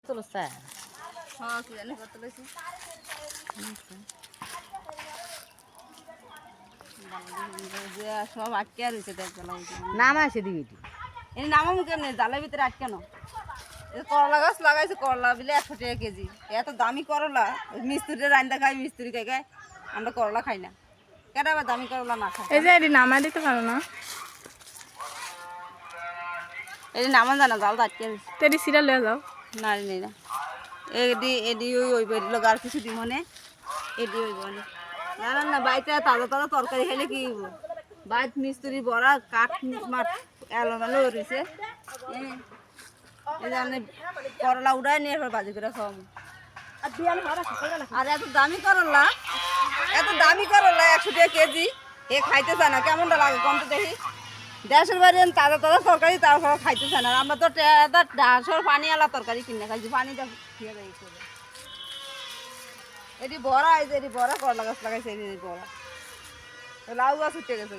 তুলছে হ্যাঁ কি জানি কত বেশি সব আটকে রয়েছে দেখ নাম আছে দিবি এই নামা মুখে নেই জালের ভিতরে আটকানো করলা গাছ লাগাইছে করলা বিলে 100 টাকা কেজি এত দামি করলা মিস্ত্রিটা রান্না খাই মিস্ত্রি খাই খাই আমরা করলা খাই না কেন আবার দামি করলা না খাই এই যে এটি নামা দিতে পারো না এই নামান জানা জাল আটকে রয়েছে তেরি সিরা লয়ে যাও না নেই না এডি এডি ওই বেরিল আর কিছু দিব মানে এডি ওই বনে না না না বাইতে তাজা তাজা তরকারি খেলে কি হইব বাইত মিস্ত্রি বড়া কাঠ মাঠ এলোমেলো রয়েছে এই জন্য করলা উড়াই নিয়ে এবার বাজি করে খাওয়াবো আর এত দামি করলা 100 টাকা কেজি এ খাইতে চায় না কেমনটা লাগে কম তো দেখি দেশের বাড়ি তাজা তাজা তরকারি তারপর খাইতে চায় না আমরা তো ডাঁসর পানি আলা তরকারি কিনে খাইছি পানিটা খেয়ে যাই এটি বড়া এই যে এটি বড়া করলা গাছ লাগাইছে এটি বড়া লাউ গাছ উঠে গেছে